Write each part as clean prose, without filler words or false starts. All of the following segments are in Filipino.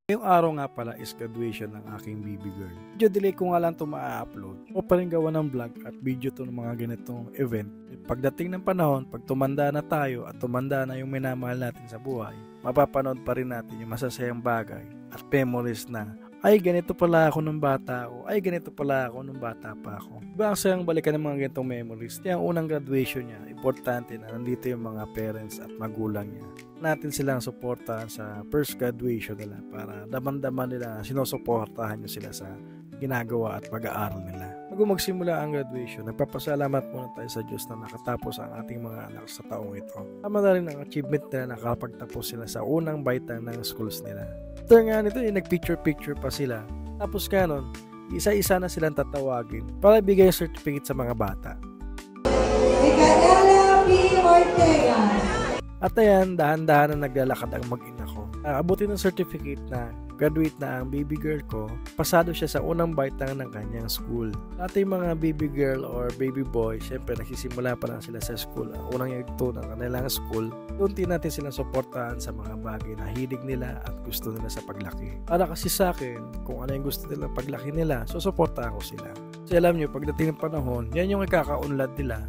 Ngayong araw nga pala is graduation ng aking baby girl. Medyo delay ko nga lang ito ma-upload. O pa rin gawa ng vlog at video to ng mga ganitong event. Pagdating ng panahon, pag tumanda na tayo at tumanda na yung minamahal natin sa buhay, mapapanood pa rin natin yung masasayang bagay at memories na, ay ganito pala ako nung bata ako, ay ganito pala ako nung bata pa ako. Diba ang sayang balikan ng mga ganitong memories? Yung unang graduation niya, importante na nandito yung mga parents at magulang niya. Natin silang suportahan sa first graduation nila para daman-daman nila sinusuportahan nyo sila sa ginagawa at pag-aaral nila. Bago magsimula ang graduation, nagpapasalamat muna tayo sa Diyos na nakatapos ang ating mga anak sa taong ito. Tama na rin ang achievement nila, nakapagtapos sila sa unang baitang ng schools nila. After nga nito, nag-picture-picture pa sila. Tapos nga nun, isa-isa na silang tatawagin para bigay certificate sa mga bata. Micaela P. Ortega. At ayan, dahan-dahan na naglalakad ang mag-ina ko. Abutin ng certificate na graduate na ang baby girl ko, pasado siya sa unang baitang ng kanyang school. Ating mga baby girl or baby boy, syempre nagsisimula pa lang sila sa school. Ang unang yugto ng kanilang school, unti natin silang suportahan sa mga bagay na hilig nila at gusto nila sa paglaki. Para kasi sa akin, kung ano yung gusto nila paglaki nila, susuportahan ko sila. Kasi alam nyo, pagdating ng panahon, yan yung ikakaunlad nila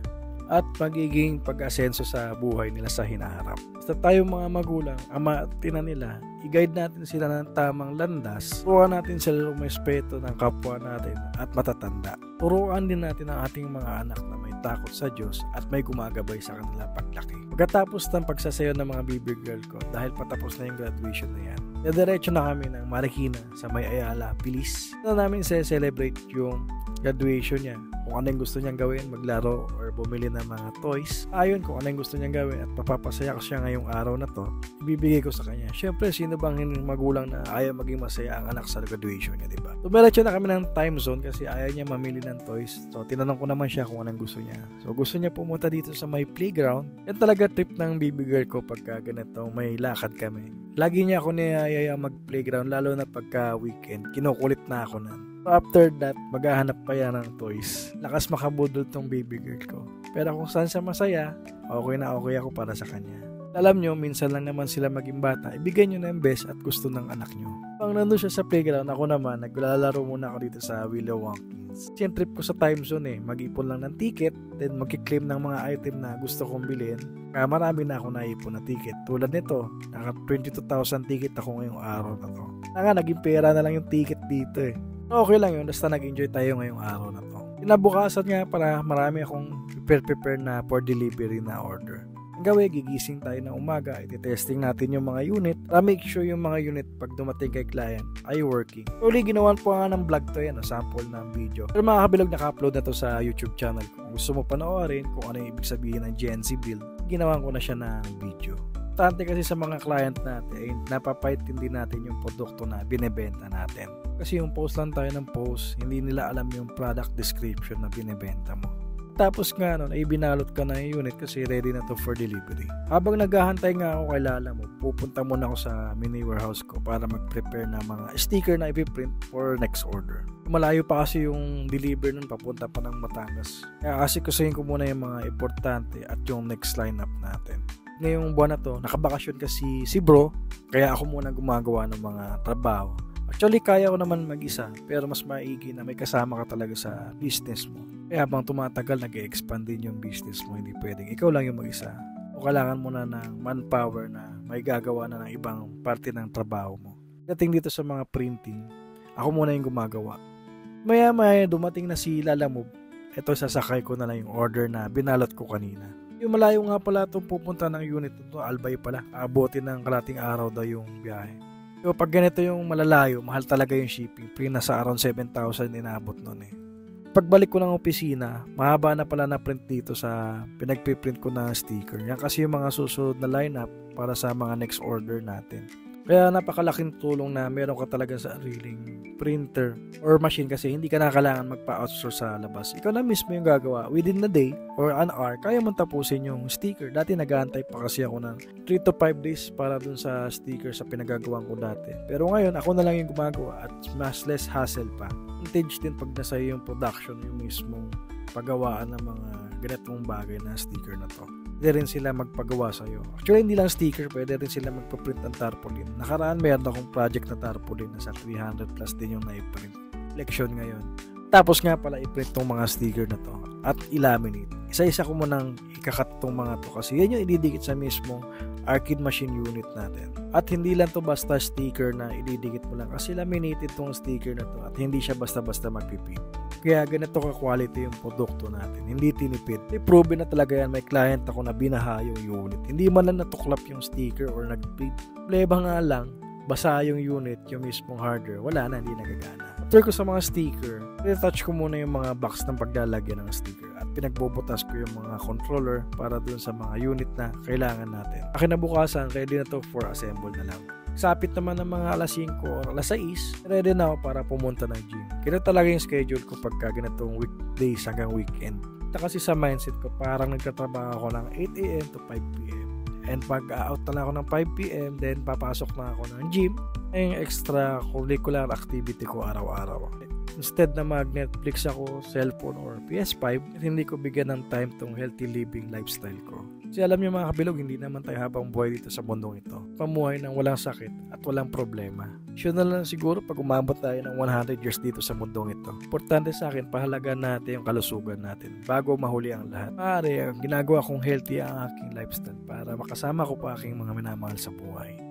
at magiging pag-asenso sa buhay nila sa hinaharap. Basta tayong mga magulang, ama at ina nila, i-guide natin sila ng tamang landas, turuan natin sila umispeto ng kapwa natin at matatanda. Turuan din natin ang ating mga anak na may takot sa Diyos at may gumagabay sa kanilang paglaki. Pagkatapos ng pagsasayaw ng mga baby girl ko, dahil patapos na yung graduation na yan, diretso na kami ng Marikina sa May Ayala, Pilis. Na namin celebrate yung graduation niya. Kung ano yung gusto niyang gawin, maglaro or bumili ng mga toys. Ayon kung ano yung gusto niyang gawin at papapasaya ko siya ngayong araw na to, ibibigay ko sa kanya. Siyempre, sino bang magulang na ayaw maging masaya ang anak sa graduation niya, diba? Tumiretso na kami ng time zone kasi ayaw niya mamili ng toys. So, tinanong ko naman siya kung anong gusto niya. So, gusto niya pumunta dito sa may playground. Yan talaga trip ng baby girl ko pagka ganito may lakad kami. Lagi niya ako niyayaya mag-playground, lalo na pagka weekend. Kinukulit na ako na. So after that, maghahanap pa yan ng toys. Lakas makabudol tong baby girl ko. Pero kung saan siya masaya, okay na okay ako para sa kanya. Alam nyo, minsan lang naman sila maging bata. Ibigay nyo na yung best at gusto ng anak nyo. Pag nandun siya sa playground, ako naman, naglalaro muna ako dito sa Willow Watkins. Kasi trip ko sa time zone mag-ipon lang ng ticket, then mag-claim ng mga item na gusto kong bilhin. Kaya marami na ako naipon na ticket. Tulad nito, naka 22,000 ticket ako ngayong araw na to. Naging pera na lang yung ticket dito Okay lang yun, basta nag-enjoy tayo ngayong araw na to. Kinabukasan nga para marami akong prepare na for delivery na order. Ang gawin, gigising tayo ng umaga, iti-testing natin yung mga unit para make sure yung mga unit pag dumating kay client ay working. Actually, ginawan po nga ng vlog to sample ng video. Pero mga kabilog, naka-upload na to sa YouTube channel ko. Kung gusto mo panoorin kung ano yung ibig sabihin ng GNC build, ginawan ko na siya ng video. Importante kasi sa mga client natin ay napapaiintindi natin yung produkto na binebenta natin. Kasi yung post lang tayo ng post, hindi nila alam yung product description na binebenta mo. Tapos nga nun, ay binalot ka na yung unit kasi ready na to for delivery. Habang naghahantay nga ako kay Lala mo, pupunta muna ako sa mini warehouse ko para mag-prepare ng mga sticker na ipiprint for next order. Malayo pa kasi yung deliver nun, papunta pa ng Batangas. Kaya kasi kusahin ko muna yung mga importante at yung next lineup natin. Ngayong buwan na to, nakabakasyon kasi si bro, kaya ako muna gumagawa ng mga trabaho. Actually, kaya ko naman mag-isa, pero mas maigi na may kasama ka talaga sa business mo. Kaya habang tumatagal, nag-expand din yung business mo, hindi pwedeng ikaw lang yung mag-isa. O kailangan mo na ng manpower na may gagawa na ng ibang parte ng trabaho mo. Dating dito sa mga printing, ako muna yung gumagawa. Maya-maya dumating na si Lala Move, ito sasakay ko na lang yung order na binalot ko kanina. Yung malayo nga pala itong pupunta ng unit ito, Albay pala. Abutin ng kalating araw daw yung biyahe. So pag ganito yung malalayo, mahal talaga yung shipping. Nasa around 7,000 inabot nun Pagbalik ko ng opisina, mahaba na pala na print dito sa pinagpiprint ko na sticker. Yan kasi yung mga susunod na lineup para sa mga next order natin. Kaya napakalaking tulong na meron ka talaga sa sariling printer or machine kasi hindi ka na kailangan magpa-outsource sa labas. Ikaw na mismo yung gagawa. Within a day or an hour, kaya mong tapusin yung sticker. Dati nag-aantay pa kasi ako ng 3 to 5 days para dun sa sticker sa pinagagawan ko dati. Pero ngayon, ako na lang yung gumagawa at mas less hassle pa. Advantage din pag nasa yung production, yung mismong paggawaan ng mga ganitong bagay na sticker na to. pwede rin sila magpagawa sa'yo. Actually, hindi lang sticker, pwede rin sila magpaprint ng tarpaulin. Nakaraan, mayroon akong project na tarpaulin na sa 300 plus din yung naiprint. Leksyon ngayon. Tapos nga pala, iprint tong mga sticker na to at ilaminate. Isa-isa ko munang ikakat tong mga to kasi yan yung ididikit sa mismong arcade machine unit natin. At hindi lang to basta sticker na ididikit mo lang kasi laminated tong sticker na to at hindi siya basta-basta magpipit. Kaya ganito ka-quality yung produkto natin. Hindi tinipid. Proven na talaga yan. May client ako na binaha yung unit. Hindi man lang natuklap yung sticker or nag-print. Pleba nga lang, basa yung unit, yung mismong hardware. Wala na, hindi nagagana. After ko sa mga sticker, retouch ko muna yung mga box ng paglalagyan ng sticker at pinagbubutas ko yung mga controller para dun sa mga unit na kailangan natin. Kinabukasan, ready na to for assemble na lang. Sapit naman ng mga alas 5 or alas 6, ready na ako para pumunta ng gym. Kaya talaga yung schedule ko pagka ganitong weekdays hanggang weekend. Kasi sa mindset ko, parang nagtatrabaho ako ng 8 a.m. to 5 p.m. And pag out na ako ng 5 p.m. then papasok na ako ng gym. Ay yung extra curricular activity ko araw-araw. Instead na mag-Netflix ako, cellphone or PS5, hindi ko bigyan ng time tong healthy living lifestyle ko. Kasi alam niyo mga kabilog, hindi naman tayo habang buhay dito sa mundong ito. Pamuhay ng walang sakit at walang problema. Sure na lang siguro pag umabot tayo ng 100 years dito sa mundong ito. Importante sa akin, pahalagaan natin yung kalusugan natin bago mahuli ang lahat. Pare, ginagawa kong healthy ang aking lifestyle para makasama ko pa aking mga minamahal sa buhay.